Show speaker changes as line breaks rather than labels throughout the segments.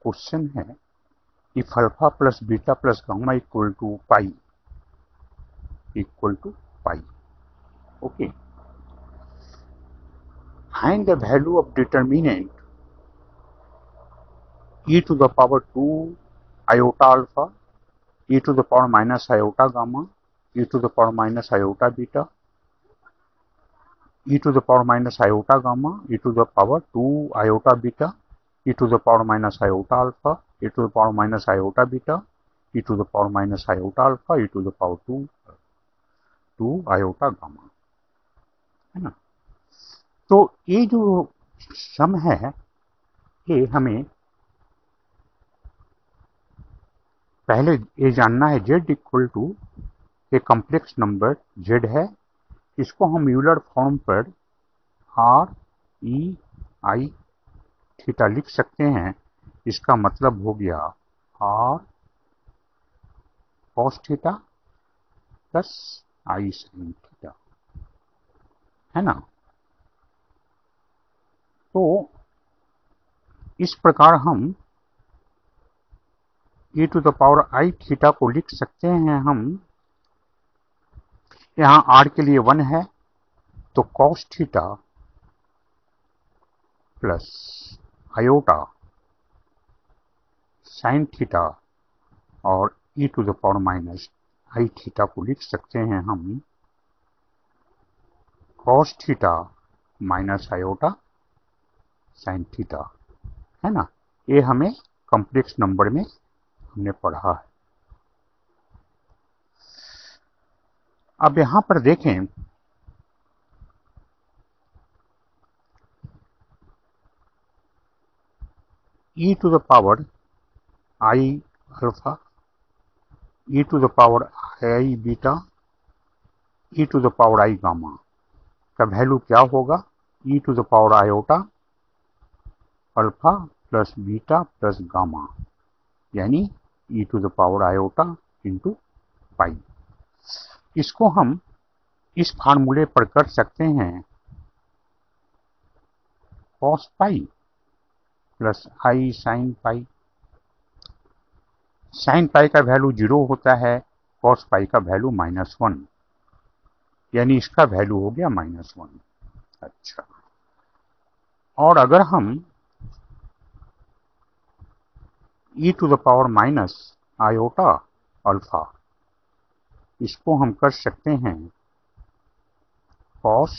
Question है if alpha plus beta plus gamma equal to pi okay, find the value of determinant e to the power 2 iota alpha, e to the power minus iota gamma, e to the power minus iota beta, e to the power minus iota gamma, e to the power 2 iota beta, e to the power minus iota alpha, e to the power minus iota beta, e to the power minus iota alpha, e to the power 2 iota gamma, है ना। तो ये जो सम है ये हमें पहले ये जानना है z equal to a complex number z है, इसको हम यूलर फॉर्म पर r e i थीटा लिख सकते हैं। इसका मतलब हो गया r cos theta plus i sin theta, है ना। तो इस प्रकार हम e to the power i theta को लिख सकते हैं। हम यहाँ r के लिए 1 है तो cos theta plus iota sine theta और e to the power minus i theta को लिख सकते हैं हम cos theta minus iota sine theta, है ना। ये हमें कॉम्प्लेक्स नंबर में हमने पढ़ा है। अब यहां पर देखें e to the power i alpha, e to the power i beta, e to the power i gamma का वैल्यू क्या होगा? e to the power iota alpha plus beta plus gamma, यानी e to the power iota into pi. इसको हम इस फार्मूले पर कर सकते हैं cos pi plus i sine pi. Sine pi का वैल्यू 0 होता है, cos पाई का वैल्यू -1, यानी इसका वैल्यू हो गया -1। अच्छा, और अगर हम e to the power minus iota alpha, इसको हम कर सकते हैं cos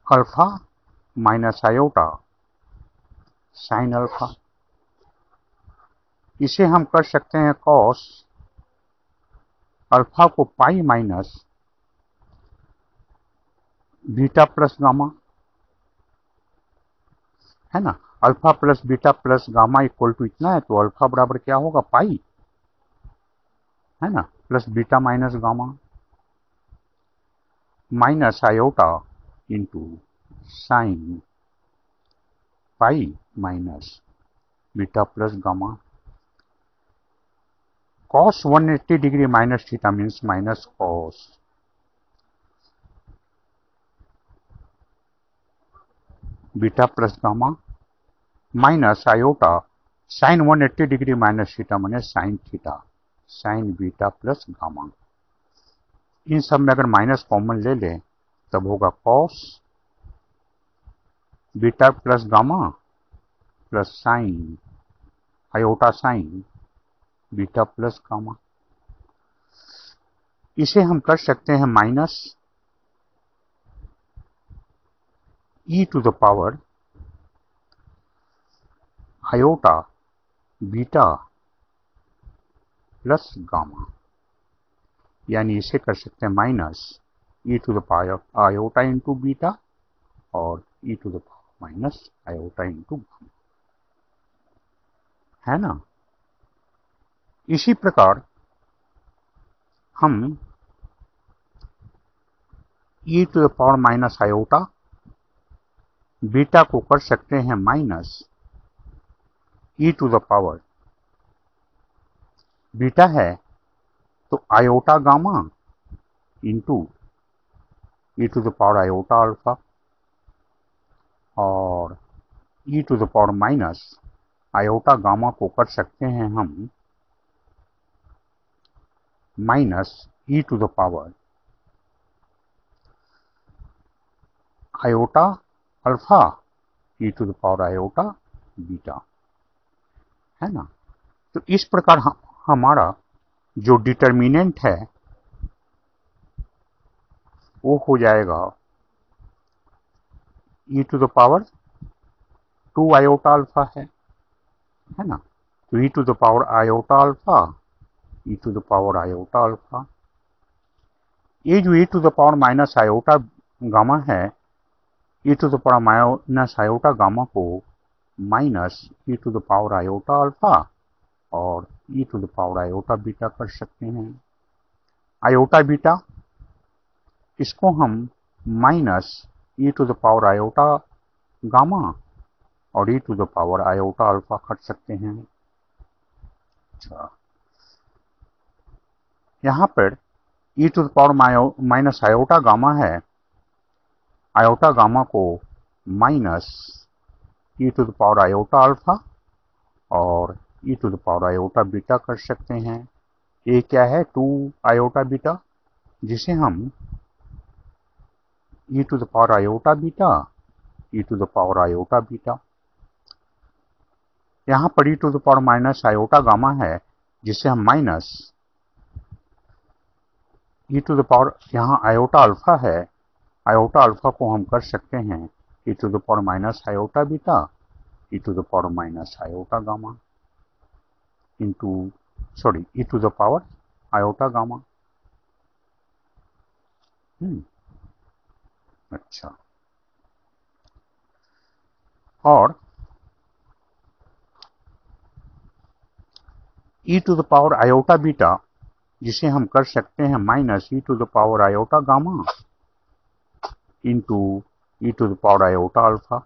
alpha minus iota sine alpha. इसे हम कर सकते हैं cos अल्फा को pi minus beta plus gamma, है ना। Alpha plus beta plus gamma equal to इतना है, तो अल्फा बराबर क्या होगा? पाई, है ना, plus beta minus gamma minus iota into sine pi minus beta plus gamma. cos 180 degree minus theta means minus cos beta plus gamma minus iota sine 180 degree minus theta माने sine theta sine beta plus gamma. इन सब में अगर minus common ले लें तब होगा cos beta plus gamma plus sine iota sine beta plus gamma. इसे हम कर सकते हैं minus e to the power iota beta plus gamma, यानी इसे कर सकते हैं minus e to the power iota into beta और e to the power minus iota into gamma, है ना। इसी प्रकार हम e to the power minus iota beta को कर सकते हैं minus e to the power beta है तो iota gamma into e to the power iota alpha, और e to the power minus iota gamma को कर सकते हैं हम minus e to the power iota alpha e to the power iota beta, है ना। तो इस प्रकार हमारा जो डिटर्मिनेंट है वो हो जाएगा e to the power 2 iota alpha है ना। तो e to the power iota alpha, e to the power iota alpha, ये जो e to the power minus iota gamma है, e to the power minus iota gamma को minus e to the power iota alpha और e to the power iota beta कर सकते हैं। Iota beta इसको हम minus e to the power iota gamma और e to the power iota alpha कर सकते हैं। अच्छा, यहाँ पर e to the power minus iota gamma है, आयोटा गामा को minus e to the power iota alpha और e to the power iota beta कर सकते हैं। ये क्या है, 2 आयोटा बीटा, जिसे हम e to the power iota beta, e to the power iota beta. यहाँ पर e to the power minus iota gamma है, जिसे हम minus e to the power, यहाँ आयोटा अल्फा है, आयोटा अल्फा को हम कर सकते हैं e to the power minus iota beta, e to the power minus iota gamma into e to the power iota gamma. अच्छा, और e to the power iota beta, जिसे हम कर सकते हैं minus e to the power iota gamma into e to the power iota alpha.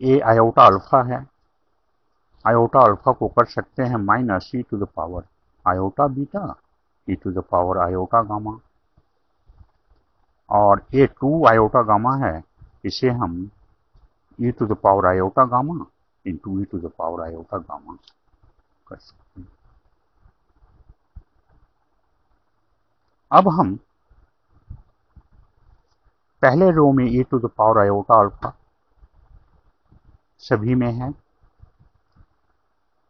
ये iota alpha है, iota alpha को कर सकते हैं minus e to the power iota beta, e to the power iota gamma, और ये 2 iota gamma है, इसे हम e to the power iota gamma into e to the power iota gamma कर सकते हैं। अब हम पहले रो में e to the power iota alpha सभी में है,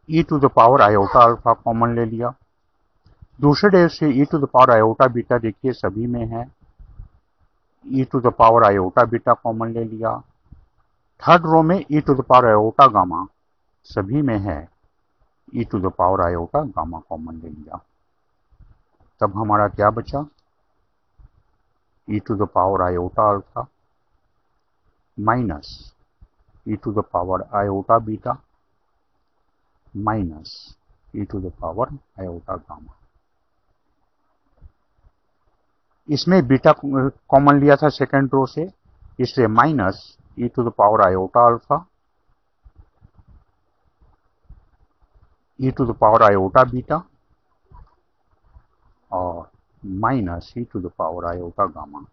e to the power iota alpha common ले लिया। दूसरे रो से e to the power iota beta देखिए सभी में है, e to the power iota beta common ले लिया। थर्ड रो में e to the power iota gamma सभी में है, e to the power iota gamma common ले लिया। तब हमारा क्या बचा, e to the power iota alpha minus e to the power iota beta minus e to the power iota gamma. इसमें बीटा कॉमन लिया था सेकेंड रो से, इसलिए minus e to the power iota alpha, e to the power iota beta और minus e to the power iota gamma.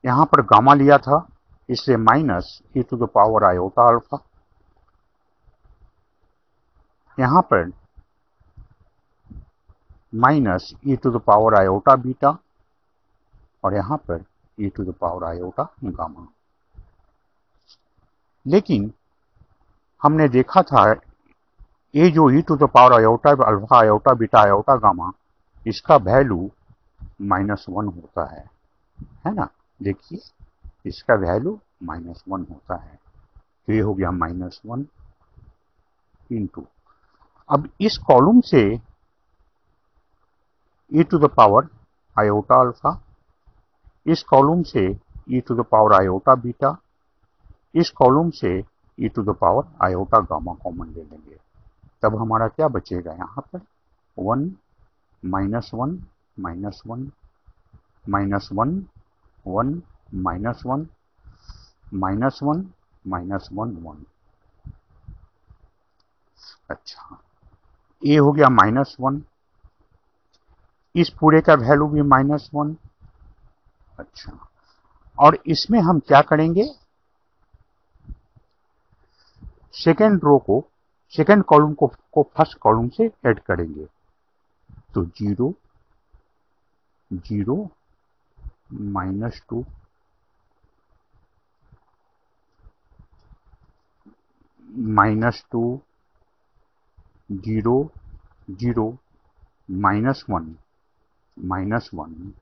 यहाँ पर gamma लिया था, इसलिए minus e to the power iota alpha, यहाँ पर minus e to the power iota beta और यहाँ पर e to the power iota gamma. लेकिन हमने देखा था ये जो e to the power iota alpha iota beta iota gamma, इसका वैल्यू -1 होता है ना। देखिए इसका वैल्यू -1 होता है, तो ये हो गया -1 इंटू, अब इस कॉलम से e to the power iota alpha, इस कॉलम से e to the power iota beta, इस कॉलम से e to the power iota gamma common ले लेंगे। तब हमारा क्या बचेगा, यहाँ पर 1 -1 -1 -1 1 -1 -1 -1 1। अच्छा, ये हो गया -1, इस पूरे का वैल्यू भी -1। अच्छा, और इसमें हम क्या करेंगे, सेकेंड रो को, सेकेंड कॉलम को फर्स्ट कॉलम से ऐड करेंगे। तो 0 0 -2 -2 0 0 -1 -1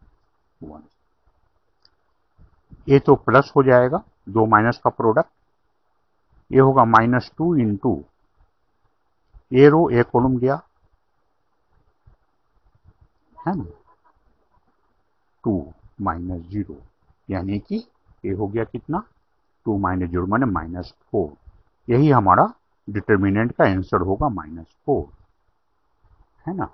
1। ये तो प्लस हो जाएगा, दो माइनस का प्रोडक्ट, ये होगा -2 इंटू ए रो ए कॉलम गया है ना, 2 -0, यानी कि ये हो गया कितना, 2 -0 माने -4। यही हमारा डिटर्मिनेंट का आंसर होगा -4, है ना।